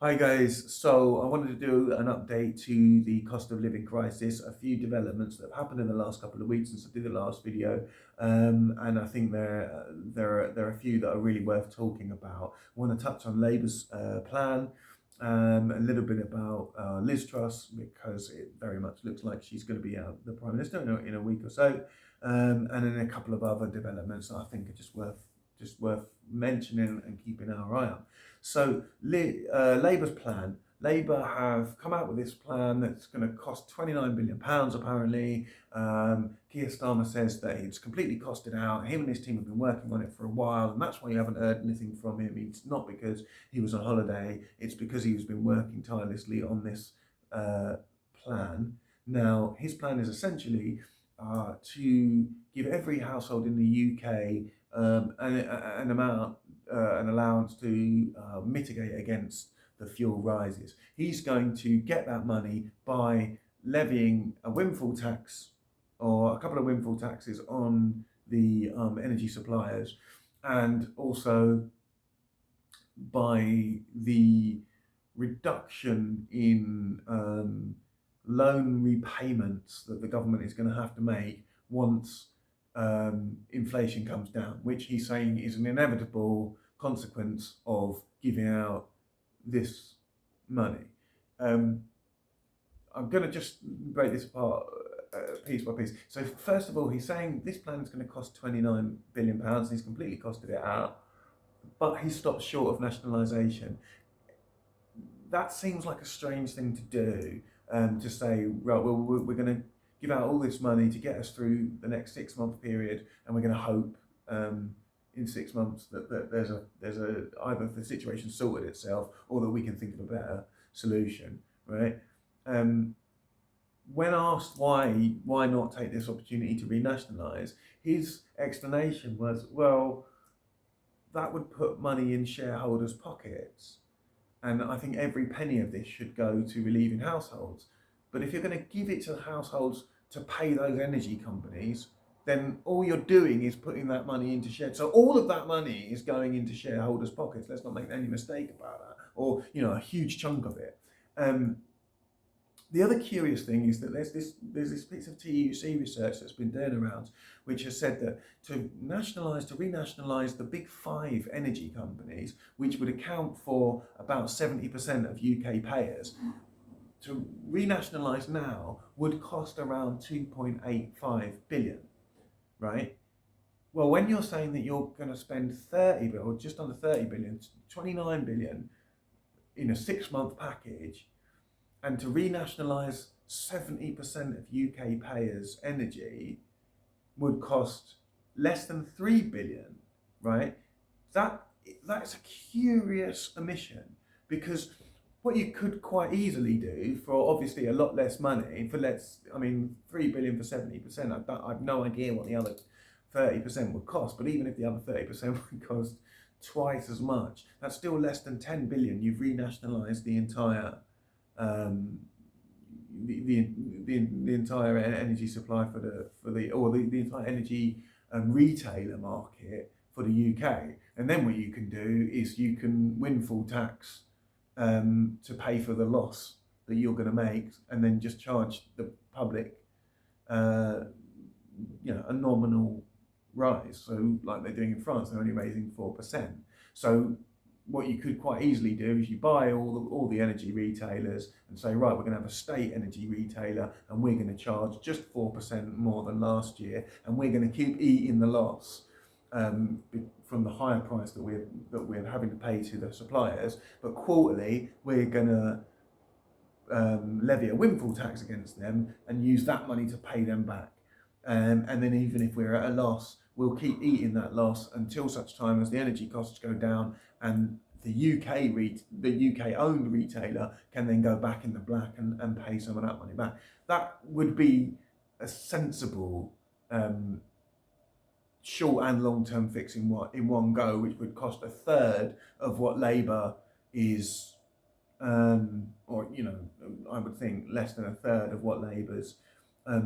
Hi guys, so I wanted to do an update to the cost of living crisis, a few developments that have happened in the last couple of weeks since I did the last video, and I think there are a few that are really worth talking about. I want to touch on Labour's plan, a little bit about Liz Truss because it very much looks like she's going to be the Prime Minister in a week or so, and then a couple of other developments that I think are just worth mentioning and keeping our eye on. So Labour's plan. Labour have come out with this plan that's going to cost £29 billion apparently. Keir Starmer says that it's completely costed out. Him and his team have been working on it for a while, and that's why you haven't heard anything from him. It's not because he was on holiday, it's because he's been working tirelessly on this plan. Now, his plan is essentially to give every household in the UK an amount, an allowance to mitigate against the fuel rises. He's going to get that money by levying a windfall tax or a couple of windfall taxes on the energy suppliers, and also by the reduction in loan repayments that the government is going to have to make once inflation comes down, which he's saying is an inevitable consequence of giving out this money. I'm going to just break this apart piece by piece. So first of all, he's saying this plan is going to cost £29 billion, and he's completely costed it out, but he stopped short of nationalisation. That seems like a strange thing to do, to say, right, well, we're going to give out all this money to get us through the next 6 month period, and we're going to hope in 6 months that there's a either the situation sorted itself or that we can think of a better solution, right? When asked why not take this opportunity to renationalise, his explanation was, well, that would put money in shareholders' pockets, and I think every penny of this should go to relieving households. But if you're going to give it to households to pay those energy companies, then all you're doing is putting that money into So all of that money is going into shareholders' pockets. Let's not make any mistake about that, or a huge chunk of it. The other curious thing is that there's this piece of TUC research that's been doing around, which has said that to renationalise the big five energy companies, which would account for about 70% of UK payers, to renationalise now would cost around 2.85 billion, right? Well, when you're saying that you're going to spend 30 billion, or just under 30 billion, 29 billion in a 6 month package, and to renationalise 70% of UK payers' energy would cost less than 3 billion, right? That's a curious omission, because what you could quite easily do for obviously a lot less money, 3 billion for 70%, I've no idea what the other 30% would cost, but even if the other 30% would cost twice as much, that's still less than 10 billion. You've renationalised the entire the entire energy supply for the entire energy retailer market for the UK. And then what you can do is you can windfall tax to pay for the loss that you're going to make, and then just charge the public a nominal rise. So like they're doing in France, they're only raising 4%. So what you could quite easily do is you buy all the energy retailers and say, right, we're going to have a state energy retailer, and we're going to charge just 4% more than last year, and we're going to keep eating the loss from the higher price that we're having to pay to the suppliers. But quarterly, we're going to levy a windfall tax against them and use that money to pay them back. And then even if we're at a loss, we'll keep eating that loss until such time as the energy costs go down, and the UK owned retailer can then go back in the black and pay some of that money back. That would be a sensible short and long term fix in one go, which would cost a third of what Labour is, or I would think less than a third of what Labour's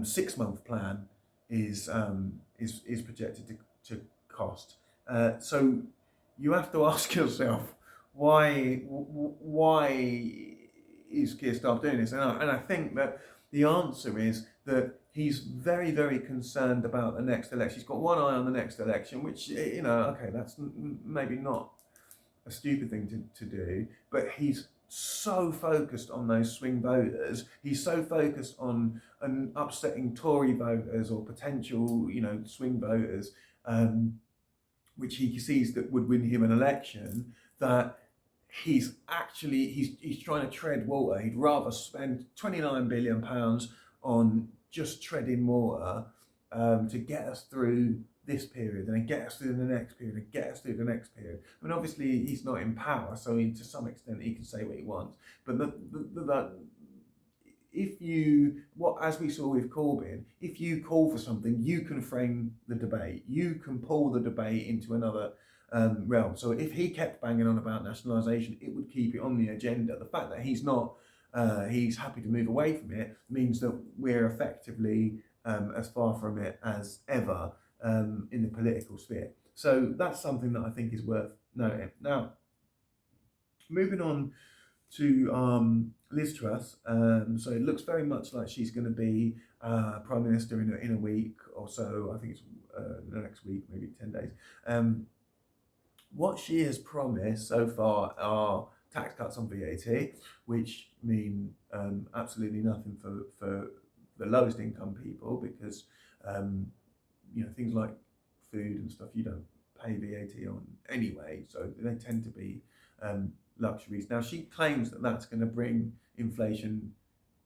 6 month plan is projected to cost. So you have to ask yourself, why is Keir Starmer doing this? And I think that the answer is that he's very, very concerned about the next election. He's got one eye on the next election, which, okay, that's maybe not a stupid thing to do, but he's so focused on those swing voters. He's so focused on upsetting Tory voters or potential, swing voters, which he sees that would win him an election, that he's trying to tread water. He'd rather spend £29 billion on just treading water to get us through this period and then get us through the next period and get us through the next period. I mean, obviously he's not in power, so to some extent he can say what he wants. But as we saw with Corbyn, if you call for something, you can frame the debate. You can pull the debate into another realm. So if he kept banging on about nationalisation, it would keep it on the agenda. The fact that he's not, he's happy to move away from it, means that we're effectively as far from it as ever in the political sphere. So that's something that I think is worth noting. Now, moving on to Liz Truss. So it looks very much like she's going to be Prime Minister in a week or so. I think it's the next week, maybe 10 days. What she has promised so far are tax cuts on VAT, which mean absolutely nothing for the lowest income people, because things like food and stuff you don't pay VAT on anyway, so they tend to be luxuries. Now, she claims that that's going to bring inflation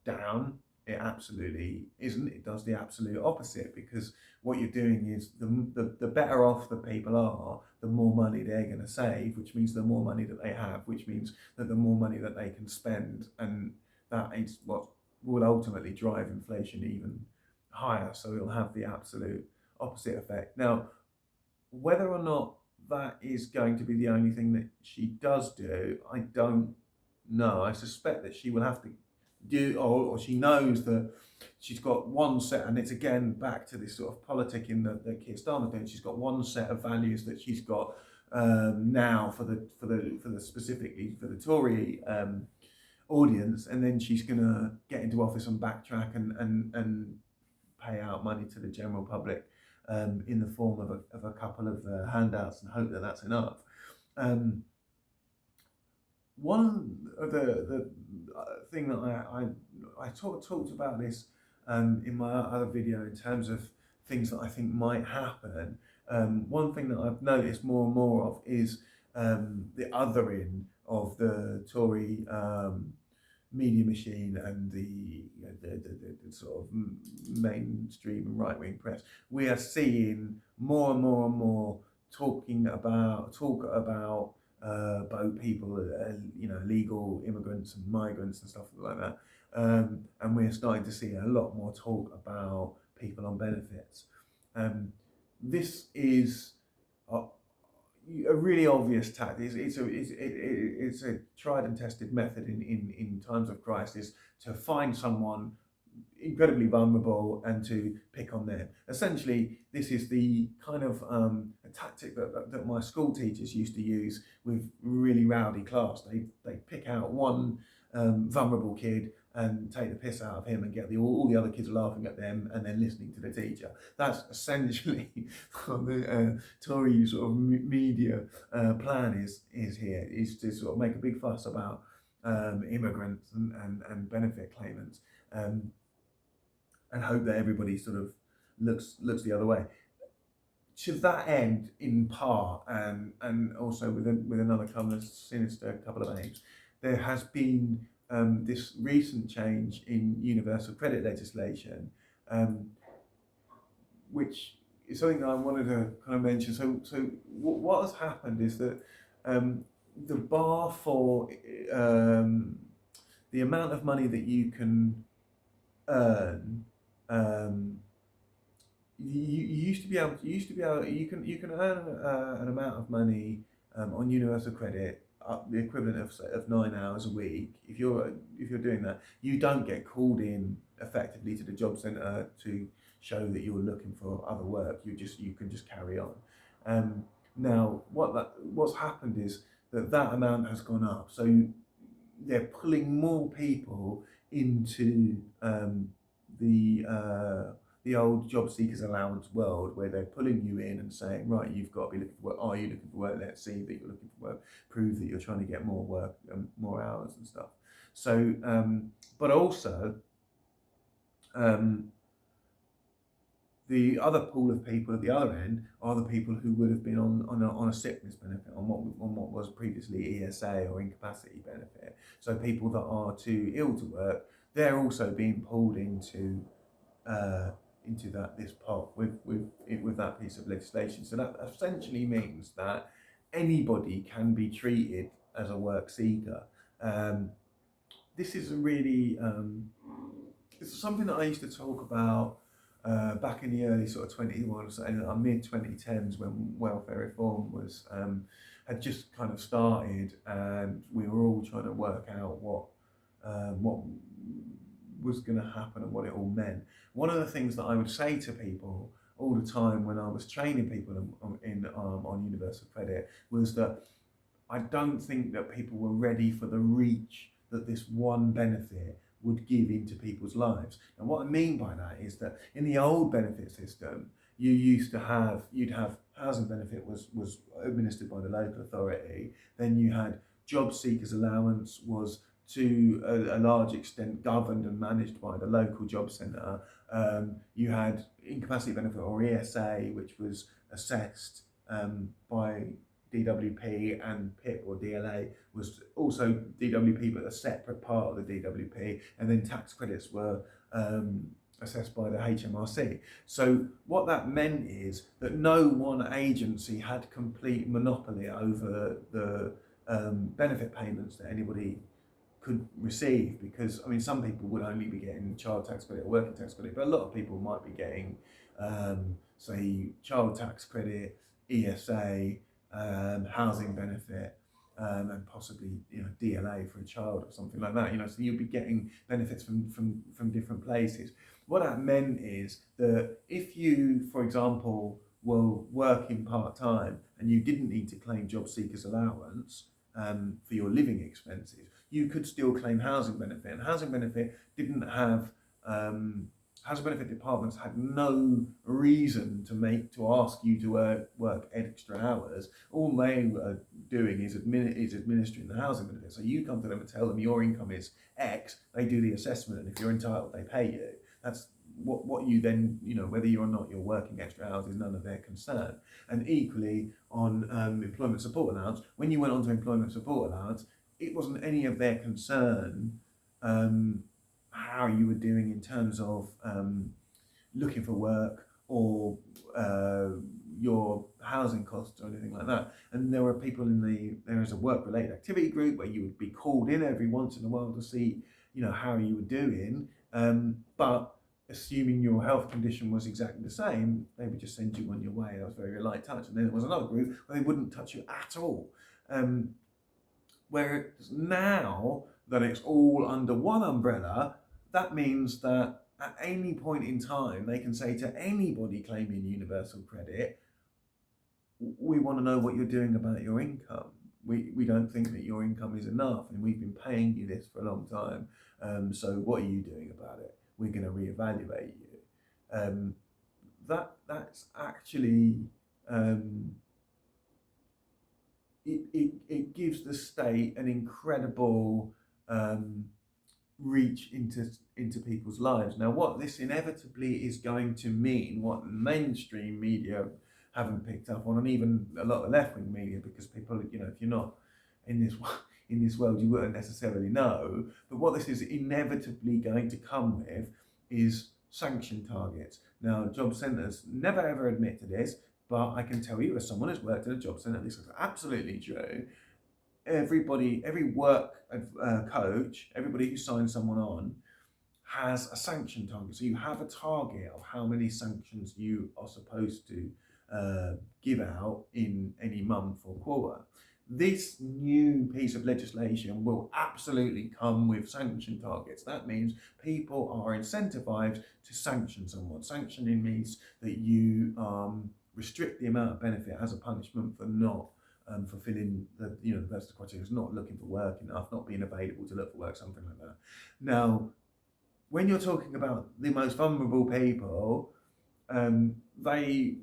down. It absolutely isn't. It does the absolute opposite, because what you're doing is the better off the people are, the more money they're going to save, which means the more money that they have, which means that the more money that they can spend, and that is what will ultimately drive inflation even higher. So it'll have the absolute opposite effect. Now, whether or not that is going to be the only thing that she does do, I don't know. I suspect that she will have to do, or she knows that she's got one set, and it's again back to this sort of politicking that Keir Starmer doing. She's got one set of values that she's got now for the specifically for the Tory audience, and then she's going to get into office and backtrack and pay out money to the general public in the form of a couple of handouts, and hope that that's enough. One of the thing that I talked about this in my other video in terms of things that I think might happen. One thing that I've noticed more and more of is the othering of the Tory media machine and the sort of mainstream and right-wing press. We are seeing more and more and more talk about boat people, legal immigrants and migrants and stuff like that. And we're starting to see a lot more talk about people on benefits. This is a really obvious tactic. It's a tried and tested method in times of crisis to find someone incredibly vulnerable and to pick on them. Essentially, this is the kind of a tactic that my school teachers used to use with really rowdy class. They pick out one vulnerable kid and take the piss out of him and get all the other kids laughing at them and then listening to the teacher. That's essentially what the Tory sort of media plan is here, is to sort of make a big fuss about immigrants and benefit claimants, and hope that everybody sort of looks the other way. To that end, in part, and also with another kind of sinister couple of aims, there has been this recent change in universal credit legislation, which is something that I wanted to kind of mention. So what has happened is that the bar for the amount of money that you can earn, you can earn an amount of money on universal credit, the equivalent of 9 hours a week. If you're doing that, you don't get called in effectively to the job centre to show that you're looking for other work. You can just carry on. Now, what's happened is that amount has gone up. So they're pulling more people into the old job seekers allowance world, where they're pulling you in and saying, right, you've got to be looking for work. Are you looking for work? Let's see that you're looking for work. Prove that you're trying to get more work, more hours and stuff. So, but also, the other pool of people at the other end are the people who would have been on a sickness benefit, on what was previously ESA or incapacity benefit. So people that are too ill to work, they're also being pulled into this pot with that piece of legislation. So that essentially means that anybody can be treated as a work seeker. This is this is something that I used to talk about back in the early sort of 21 and mid 2010s, when welfare reform was had just kind of started, and we were all trying to work out what was going to happen and what it all meant. One of the things that I would say to people all the time when I was training people on universal credit was that I don't think that people were ready for the reach that this one benefit would give into people's lives. And what I mean by that is that in the old benefit system, you'd have housing benefit was administered by the local authority. Then you had job seekers allowance was to a large extent governed and managed by the local job centre. You had incapacity benefit, or ESA, which was assessed by DWP, and PIP or DLA was also DWP, but a separate part of the DWP, and then tax credits were assessed by the HMRC. So what that meant is that no one agency had complete monopoly over the benefit payments that anybody could receive, because I mean, some people would only be getting child tax credit or working tax credit, but a lot of people might be getting say child tax credit, ESA, housing benefit, and possibly DLA for a child or something like that. So you'll be getting benefits from different places. What that meant is that if you, for example, were working part-time and you didn't need to claim job seekers allowance for your living expenses, you could still claim housing benefit. And housing benefit didn't have housing benefit departments had no reason to ask you to work extra hours. All they were doing is administering the housing benefit. So you come to them and tell them your income is X. They do the assessment, and if you're entitled, they pay you. That's what you then, whether or not you're working extra hours is none of their concern. And equally on employment support allowance, when you went on to employment support allowance, it wasn't any of their concern how you were doing in terms of looking for work or your housing costs or anything like that. And there were people there is a work-related activity group where you would be called in every once in a while to see, how you were doing. But assuming your health condition was exactly the same, they would just send you on your way. That was very light touch. And then there was another group where they wouldn't touch you at all. Whereas now that it's all under one umbrella, that means that at any point in time, they can say to anybody claiming universal credit, we want to know what you're doing about your income. We don't think that your income is enough, and we've been paying you this for a long time. So what are you doing about it? We're going to reevaluate you. That's actually it gives the state an incredible reach into people's lives. Now, what this inevitably is going to mean, what mainstream media haven't picked up on, and even a lot of left-wing media, because people, if you're not in this world, you wouldn't necessarily know. But what this is inevitably going to come with is sanction targets. Now, job centres never ever admit to this, but I can tell you, as someone who's worked at a job centre, this is absolutely true. Every work coach, everybody who signs someone on has a sanction target. So you have a target of how many sanctions you are supposed to give out in any month or quarter. This new piece of legislation will absolutely come with sanction targets. That means people are incentivized to sanction someone. Sanctioning means that you restrict the amount of benefit as a punishment for not fulfilling the best criteria, is not looking for work enough, not being available to look for work, something like that. Now, when you're talking about the most vulnerable people, they,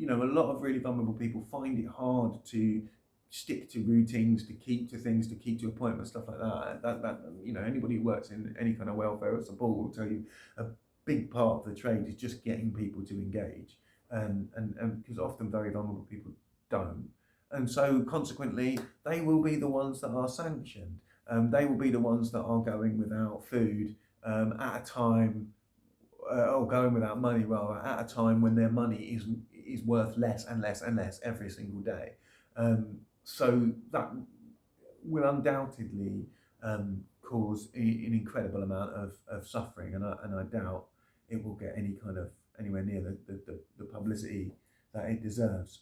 a lot of really vulnerable people find it hard to stick to routines, to keep to things, to keep to appointments, stuff like that. Anybody who works in any kind of welfare or support will tell you a big part of the trade is just getting people to engage, and because often very vulnerable people don't, and so consequently they will be the ones that are sanctioned. They will be the ones that are going without food at a time, or going without money rather, at a time when their money is worth less and less and less every single day. So that will undoubtedly cause an incredible amount of suffering, and I doubt it will get anywhere near the publicity that it deserves.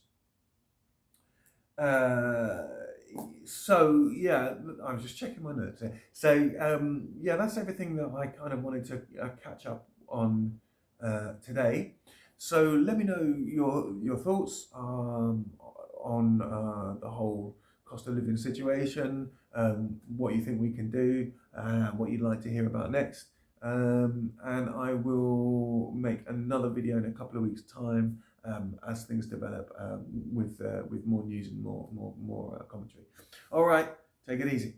So yeah, I was just checking my notes here. So yeah, that's everything that I kind of wanted to catch up on today. So let me know your thoughts on the whole cost of living situation, what you think we can do, what you'd like to hear about next. And I will make another video in a couple of weeks' time as things develop, with more news and more commentary. All right, take it easy.